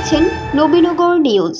দেখছেন নবীনগর নিউজ।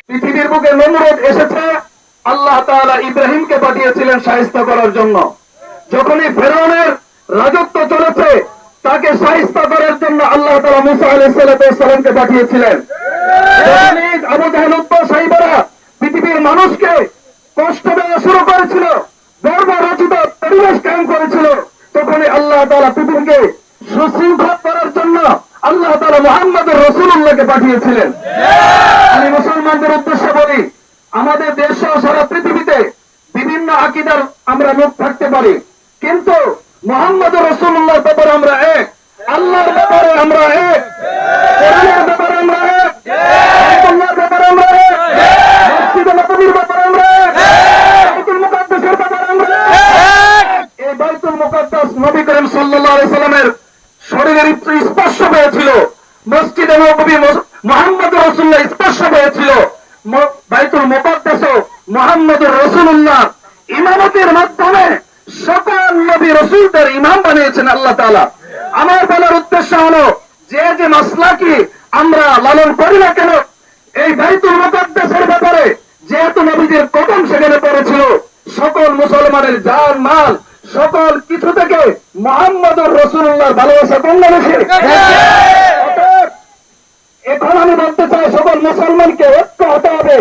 পৃথিবীর বুকে নমরুদ এসেছে, আল্লাহ তাআলা ইব্রাহিমকে পাঠিয়েছিলেন শায়েস্তা করার জন্য। যখনই ফেরাউনের রাজত্ব চলেছে, তাকে শায়েস্তা করার জন্য আল্লাহ তাআলা মুসা আলাইহিস সালামকে পাঠিয়েছিলেন। যখনই আবু জাহেল উতবা সাইবারা পৃথিবীর মানুষকে কষ্ট দেওয়া শুরু করেছিল, বর্বরচিত পরিবেশ কায়েম করেছিল, তখনই আল্লাহ তাআলা পৃথিবীকে সুশৃঙ্খল করার জন্য আল্লাহ তাআলা মুহাম্মদুর রাসূলুল্লাহকে পাঠিয়েছিলেন। আমি মুসলমানদের উদ্দেশ্যে বলি, আমাদের দেশ সহ সারা পৃথিবীতে বিভিন্ন আকীদার আমরা লোক থাকতে পারি, কিন্তু মুহাম্মদুর রাসূলুল্লাহর ব্যাপারে আমরা এক, আল্লাহর ব্যাপারে আমরা এক, কোরআনের ব্যাপারে আমরা এক, বাইতুল্লাহর ব্যাপারে আমরা এক, মসজিদে নববীর ব্যাপারে আমরা এক, বাইতুল মুকাদ্দাসের ব্যাপারে আমরা এক। এই বাইতুল মুকাদ্দাস নবী করিম সাল্লাল্লাহু আলাইহি সাল্লামের শরীরের স্পর্শ পেয়েছিল, মসজিদে নববী মুহাম্মদুর রাসূলুল্লাহ স্পর্শ পেয়েছিল, বাইতুল মুকাদ্দাসও মুহাম্মদুর রাসূলুল্লাহ ইমামতির মাধ্যমে সকল নবী রাসূলদের ইমাম বানিয়েছেন আল্লাহ তাআলা। আমার বলার উদ্দেশ্য হলো, যে যে মাসলাকি আমরা লালন করি না কেন, এই বাইতুল মুকাদ্দাসের ব্যাপারে যেহেতু নবীজির কদম সেখানে পড়েছিল, সকল মুসলমানের জান মাল সকল কিছু থেকে মুহাম্মদুর রাসূলুল্লাহর ভালোবাসা কম না বেশি? এখন আমি বলতে চাই, সকল মুসলমানকে ঐক্য হতে হবে।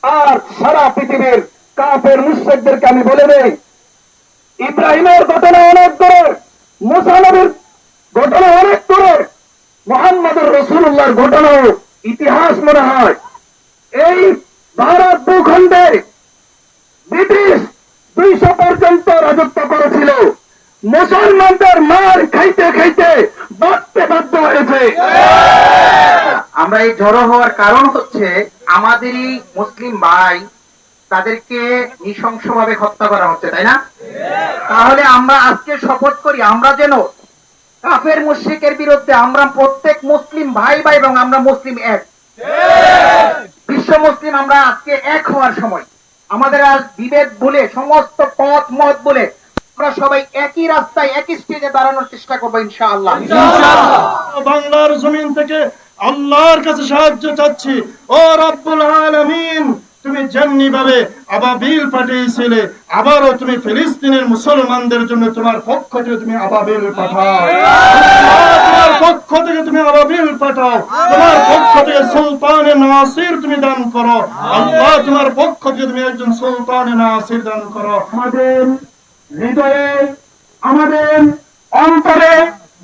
আর সারা পৃথিবীর কাফের মুশরিকদেরকে আমি বলে দেই, ইব্রাহিমের ঘটনা অনেক দূরে, মুসা নবীর ঘটনা অনেক দূরে, মুহাম্মদুর রাসূলুল্লাহর ঘটনাও ইতিহাস মনে হয়। এই ভারত ভূখণ্ডে ব্রিটিশ 200 পর্যন্ত রাজত্ব করেছিল, মুসলমানদের মার খাইতে খাইতে বাঁচতে বাধ্য হয়েছে। আমরা এই জড়ো হওয়ার কারণ হচ্ছে আমাদেরই মুসলিম ভাই, তাদেরকে নৃশংসভাবে হত্যা করা হচ্ছে, তাই না? তাহলে আমরা আজকে শপথ করি, আমরা যেন কাফের মুশরিকের বিরুদ্ধে আমরা প্রত্যেক মুসলিম ভাই ভাই এবং আমরা মুসলিম এক, বিশ্ব মুসলিম আমরা আজকে এক হওয়ার সময়। আমাদের আর বিভেদ বলে, সমস্ত পথ মত বলে আমরা সবাই একই রাস্তায় একই স্টেজে দাঁড়ানোর চেষ্টা করবো ইনশাআল্লাহ। বাংলার জমিন থেকে আল্লাহর কাছে সাহায্য চাচ্ছি। ও রব্বুল আলামিন, তুমি যেমনি ভাবে আবাবিল পাঠিয়েছিলে, আবারও তুমি ফিলিস্তিনের মুসলমানদের জন্য তোমার পক্ষ থেকে তুমি আবাবিল পাঠাও। তোমার পক্ষ থেকে তুমি আবাবিল পাঠাও, তোমার পক্ষ থেকে সুলতানে নাসির তুমি দান করো। আল্লাহ, তোমার পক্ষ থেকে তুমি একজন সুলতানে নাসির দান করো। আমাদের হৃদয়ে, আমাদের অন্তরে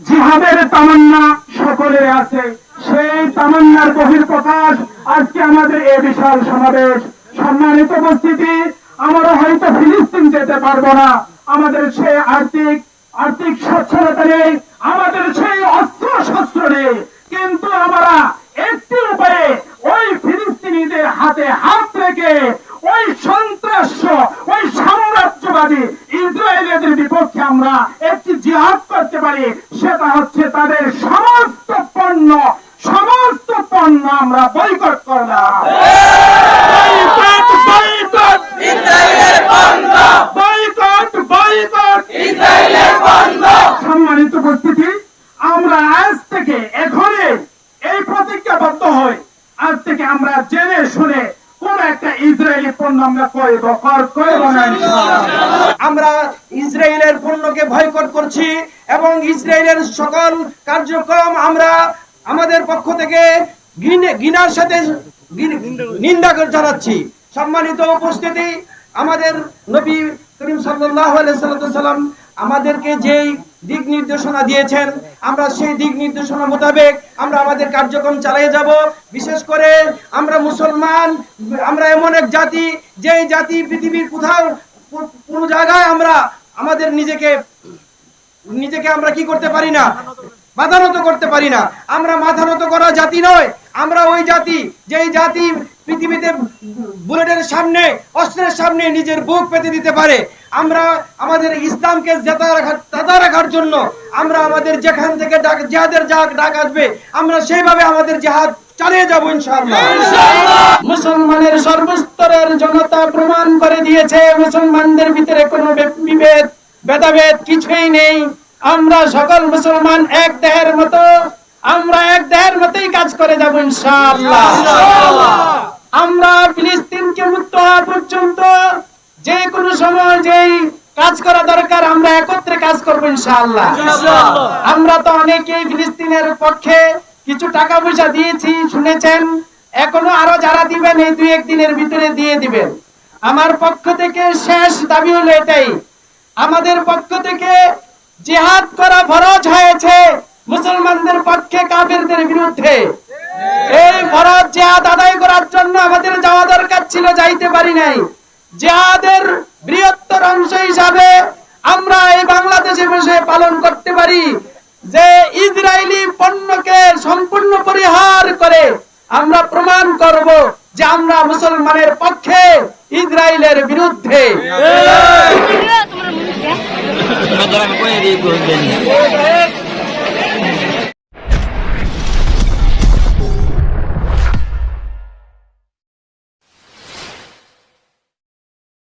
জিহাদের তামান্না সকলের আছে, সেই তামান্নার বহিঃপ্রকাশ আজকে আমাদের এই বিশাল সমাবেশ। সম্মানিত উপস্থিতি, আমরা হয়তো ফিলিস্তিন যেতে পারবো না, আমাদের সেই আর্থিক সচ্ছলতা নেই, আমাদের সেই অস্ত্র শস্ত্র নেই, কিন্তু আমরা একটি উপায়ে ওই ফিলিস্তিনিদের হাতে হাত রেখে ওই সন্ত্রাস, ওই সাম্রাজ্যবাদী ইসরায়েলের বিপক্ষে আমরা একটি জিহাদ করতে পারি। সেটা হচ্ছে তাদের সমস্ত পণ্য, সমস্ত উপস্থিতি, আমরা আজ থেকে এখনই এই প্রতিজ্ঞাবদ্ধ হই, আজ থেকে আমরা জেনে শুনে কোন একটা ইসরায়েলি পণ্য আমরা ক্রয় করব না ইনশাআল্লাহ। আমরা ইসরায়েলের পণ্যকে বয়কট করছি এবং ইসরায়েলের সকল কার্যক্রম আমরা আমাদের পক্ষ থেকে ঘৃণার সাথে নিন্দা জানাচ্ছি। সম্মানিত উপস্থিতি, আমাদের নবী করিম সাল্লাল্লাহু আলাইহি সাল্লাম আমাদেরকে যেই দিক নির্দেশনা দিয়েছেন, আমরা সেই দিক নির্দেশনা মোতাবেক আমরা আমাদের কার্যক্রম চালিয়ে যাব। বিশেষ করে আমরা মুসলমান, আমরা এমন এক জাতি, যেই জাতি পৃথিবীর কোথাও কোন জায়গায় আমরা আমাদের নিজেকে আমরা কি করতে পারি না, মাথা নত করতে পারি না। আমরা মাথা নত করা জাতি নয়, আমরা ওই জাতি যেই জাতি পৃথিবীতে বুলেটের সামনে, অস্ত্রের সামনে নিজের বুক পেতে দিতে পারে। আমরা আমাদের ইসলামকে জেতা রাখার জন্য আমরা আমাদের যেখান থেকে জিহাদের ডাক আসবে, আমরা সেইভাবে আমাদের জিহাদ চালিয়ে যাব ইনশাআল্লাহ। মুসলমানের সর্বস্তরের জনতা প্রমাণ করে দিয়েছে মুসলমানদের ভিতরে কোনো বিভেদ ভেদাভেদ কিছুই নেই। আমরা সকল মুসলমান এক দেহের মতো, আমরা এক দেহের মতোই কাজ করে যাব ইনশাআল্লাহ। আমরা ফিলিস্তিনকে মুক্ত হওয়া পর্যন্ত যে কোনো সময় যেই কাজ করা দরকার আমরা একত্রে কাজ করব ইনশাআল্লাহ। আমরা তো অনেকেই ফিলিস্তিনের পক্ষে কিছু টাকা পয়সা দিয়েছি, শুনেছেন। এখনো আরো যারা দিবেন এই 2-1 দিনের ভিতরে দিয়ে দিবেন। আমার পক্ষ থেকে শেষ দাবি হলো এটাই, আমাদের পক্ষ থেকে জিহাদ করা ফরজ হয়েছে মুসলমানদের পক্ষে কাফেরদের বিরুদ্ধে। এই ফরজ জিহাদ আদায় করার জন্য আমাদের যাওয়া দরকার ছিল, যাইতে পারি নাই। জিহাদের বৃহত্তর অংশ হিসাবে আমরা এই বাংলাদেশে বসে পালন করতে পারি যে ইসরায়েলি পণ্যকে সম্পূর্ণ পরিহার করে আমরা প্রমাণ করব যে আমরা মুসলমানের পক্ষে, ইসরায়েলের বিরুদ্ধে।